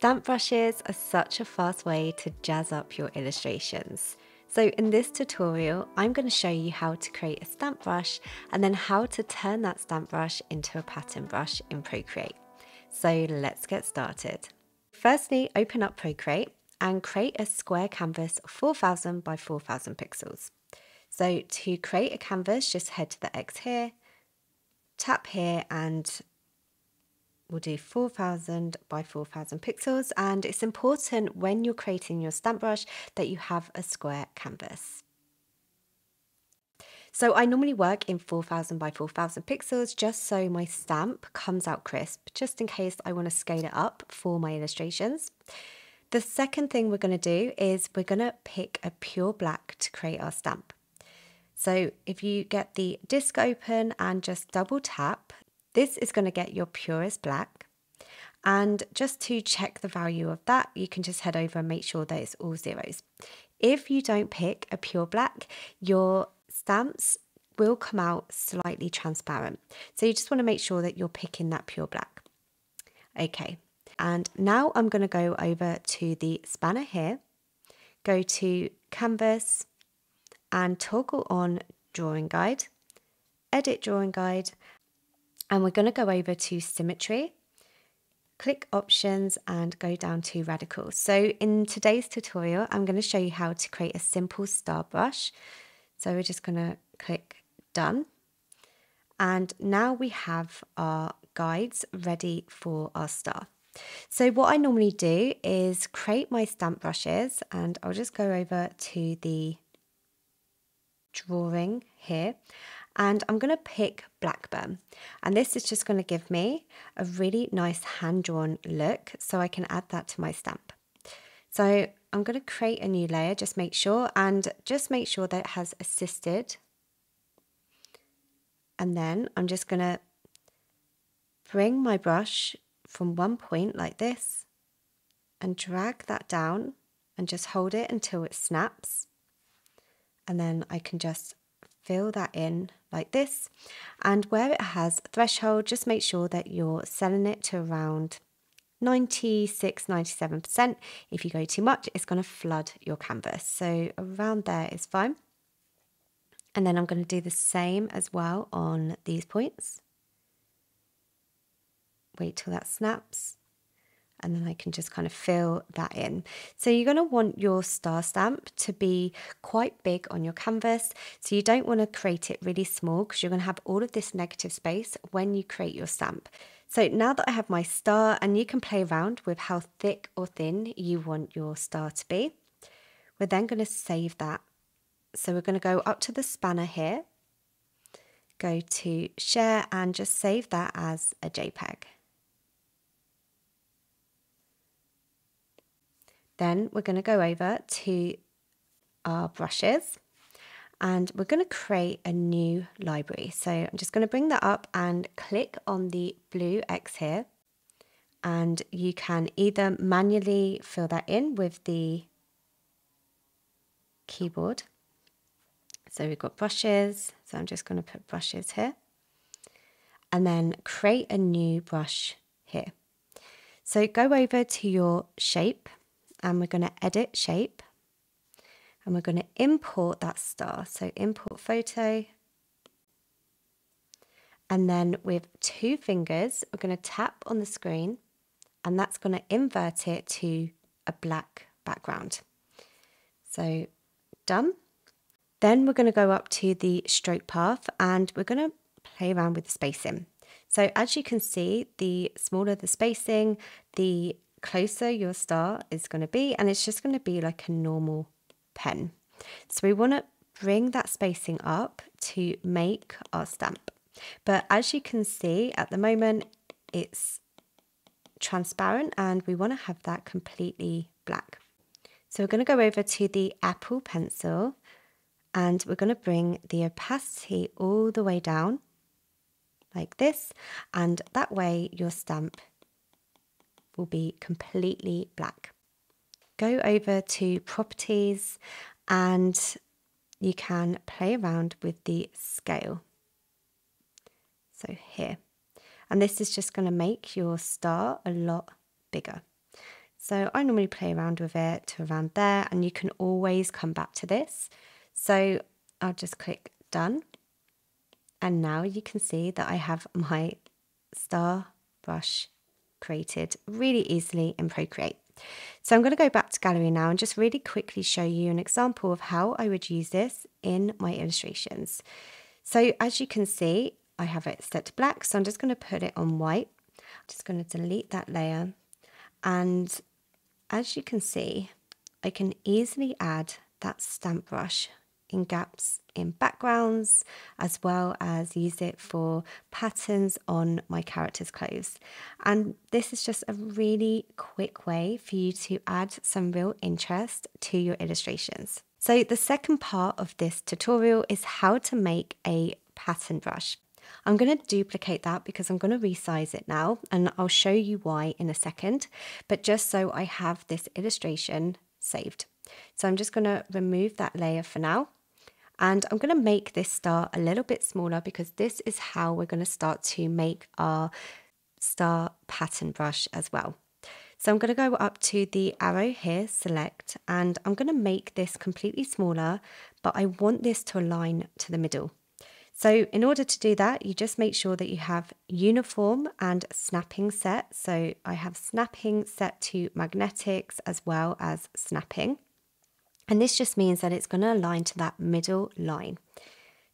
Stamp brushes are such a fast way to jazz up your illustrations. So in this tutorial, I'm going to show you how to create a stamp brush and then how to turn that stamp brush into a pattern brush in Procreate. So let's get started. Firstly, open up Procreate and create a square canvas of 4000 by 4000 pixels. So to create a canvas, just head to the X here, tap here, and we'll do 4000 by 4000 pixels, and it's important when you're creating your stamp brush that you have a square canvas. So I normally work in 4000 by 4000 pixels just so my stamp comes out crisp, just in case I want to scale it up for my illustrations. The second thing we're going to do is we're going to pick a pure black to create our stamp. So if you get the disk open and just double tap, this is going to get your purest black. And just to check the value of that, you can just head over and make sure that it's all zeros. If you don't pick a pure black, your stamps will come out slightly transparent. So you just want to make sure that you're picking that pure black. Okay, and now I'm going to go over to the spanner here, go to Canvas and toggle on Drawing Guide, Edit Drawing Guide, and we're going to go over to Symmetry. Click Options and go down to Radical. So in today's tutorial, I'm going to show you how to create a simple star brush. So we're just going to click Done. And now we have our guides ready for our star. So what I normally do is create my stamp brushes, and I'll just go over to the drawing here. And I'm going to pick Blackburn, and this is just going to give me a really nice hand-drawn look, so I can add that to my stamp. So I'm going to create a new layer, just make sure that it has assisted, and then I'm just going to bring my brush from one point like this and drag that down and just hold it until it snaps, and then I can just fill that in like this, and where it has threshold, just make sure that you're setting it to around 96-97%. If you go too much, it's going to flood your canvas, so around there is fine. And then I'm going to do the same as well on these points. Wait till that snaps, and then I can just kind of fill that in. So you're going to want your star stamp to be quite big on your canvas. So you don't want to create it really small, because you're going to have all of this negative space when you create your stamp. So now that I have my star, and you can play around with how thick or thin you want your star to be, we're then going to save that. So we're going to go up to the spanner here, go to Share, and just save that as a JPEG. Then we're going to go over to our brushes, and we're going to create a new library. So I'm just going to bring that up and click on the blue X here, and you can either manually fill that in with the keyboard. So we've got brushes, so I'm just going to put brushes here, and then create a new brush here. So go over to your shape, and we're going to edit shape, and we're going to import that star. So import photo, and then with two fingers we're going to tap on the screen, and that's going to invert it to a black background. So done. Then we're going to go up to the stroke path, and we're going to play around with the spacing. So as you can see, the smaller the spacing, the closer your star is going to be, and it's just going to be like a normal pen. So we want to bring that spacing up to make our stamp. But as you can see at the moment, it's transparent, and we want to have that completely black. So we're going to go over to the Apple pencil, and we're going to bring the opacity all the way down like this, and that way your stamp will be completely black. Go over to Properties, and you can play around with the scale. So here, and this is just going to make your star a lot bigger. So I normally play around with it to around there, and you can always come back to this. So I'll just click done. And now you can see that I have my star brush created really easily in Procreate. So I'm going to go back to gallery now and just really quickly show you an example of how I would use this in my illustrations. So as you can see, I have it set to black, so I'm just going to put it on white. I'm just going to delete that layer, and as you can see, I can easily add that stamp brush in gaps in backgrounds, as well as use it for patterns on my characters' clothes. And this is just a really quick way for you to add some real interest to your illustrations. So the second part of this tutorial is how to make a pattern brush. I'm going to duplicate that because I'm going to resize it now, and I'll show you why in a second, but just so I have this illustration saved. So I'm just going to remove that layer for now, and I'm going to make this star a little bit smaller because this is how we're going to start to make our star pattern brush as well. So I'm going to go up to the arrow here, select, and I'm going to make this completely smaller, but I want this to align to the middle. So in order to do that, you just make sure that you have uniform and snapping set. So I have snapping set to magnetics as well as snapping. And this just means that it's going to align to that middle line.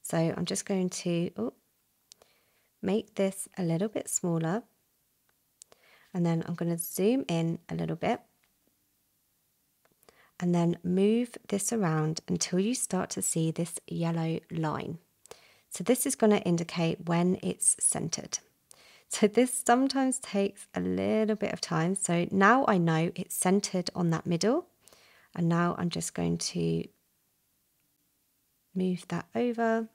So I'm just going to make this a little bit smaller. And then I'm going to zoom in a little bit. And then move this around until you start to see this yellow line. So this is going to indicate when it's centered. So this sometimes takes a little bit of time. So now I know it's centered on that middle. And now I'm just going to move that over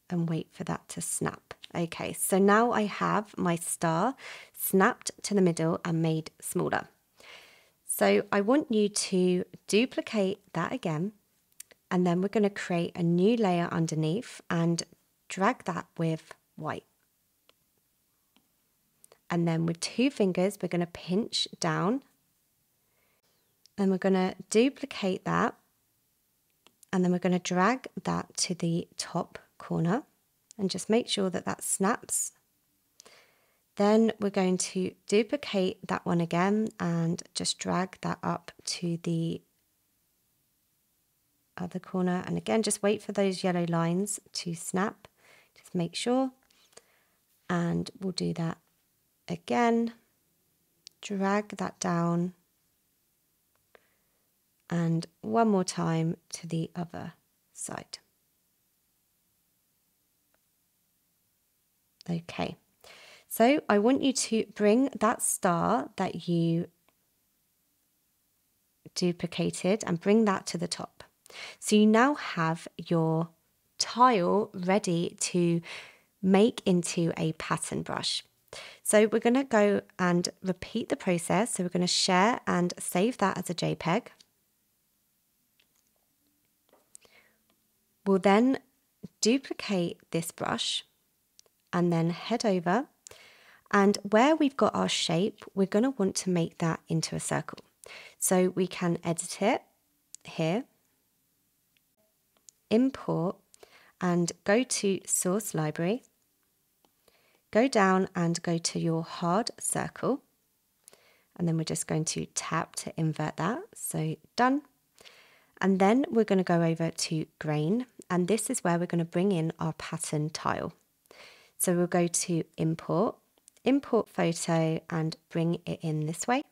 and wait for that to snap. Okay, so now I have my star snapped to the middle and made smaller. So I want you to duplicate that again. And then we're going to create a new layer underneath and drag that with white. And then with 2 fingers, we're going to pinch down. And we're going to duplicate that. And then we're going to drag that to the top corner and just make sure that that snaps. Then we're going to duplicate that one again and just drag that up to the other corner, and again just wait for those yellow lines to snap, just make sure, and we'll do that again, drag that down, and one more time to the other side. Okay, so I want you to bring that star that you duplicated and bring that to the top. So you now have your tile ready to make into a pattern brush. So we're going to go and repeat the process. So we're going to share and save that as a JPEG. We'll then duplicate this brush and then head over. And where we've got our shape, we're going to want to make that into a circle. So we can edit it here, import, and go to source library, go down and go to your hard circle, and then we're just going to tap to invert that, so done. And then we're going to go over to grain, and this is where we're going to bring in our pattern tile. So we'll go to import, import photo, and bring it in this way.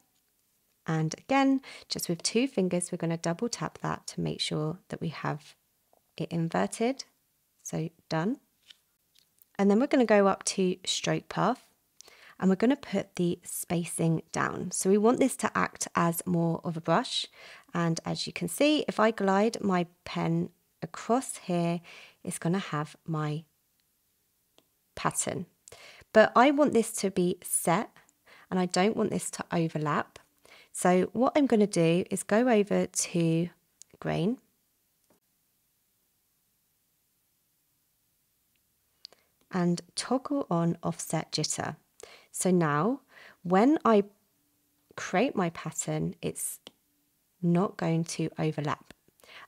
And again, just with 2 fingers, we're going to double tap that to make sure that we have it inverted. So done. And then we're going to go up to stroke path, and we're going to put the spacing down. So we want this to act as more of a brush. And as you can see, if I glide my pen across here, it's going to have my pattern. But I want this to be set, and I don't want this to overlap. So what I'm going to do is go over to grain, and toggle on offset jitter. So now when I create my pattern, it's not going to overlap.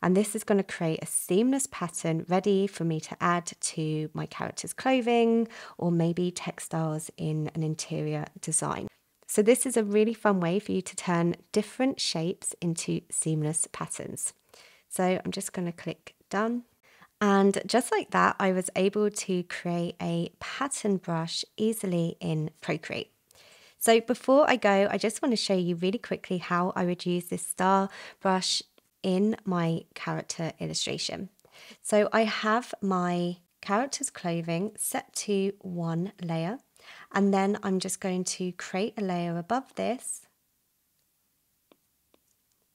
And this is going to create a seamless pattern ready for me to add to my character's clothing or maybe textiles in an interior design. So this is a really fun way for you to turn different shapes into seamless patterns. So I'm just going to click done. And just like that, I was able to create a pattern brush easily in Procreate. So before I go, I just want to show you really quickly how I would use this star brush in my character illustration. So I have my character's clothing set to one layer, and then I'm just going to create a layer above this.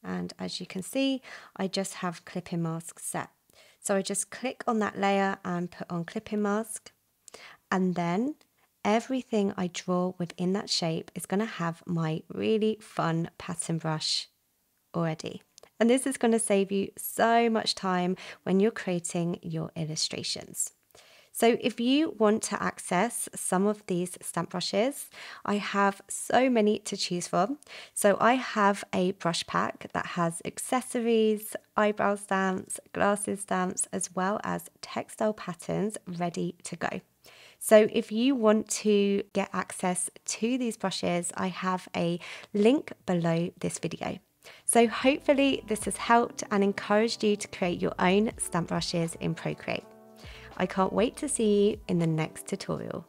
And as you can see, I just have clipping mask set. So I just click on that layer and put on clipping mask, and then everything I draw within that shape is going to have my really fun pattern brush already. And this is going to save you so much time when you're creating your illustrations. So if you want to access some of these stamp brushes, I have so many to choose from. So I have a brush pack that has accessories, eyebrow stamps, glasses stamps, as well as textile patterns ready to go. So if you want to get access to these brushes, I have a link below this video. So hopefully this has helped and encouraged you to create your own stamp brushes in Procreate. I can't wait to see you in the next tutorial.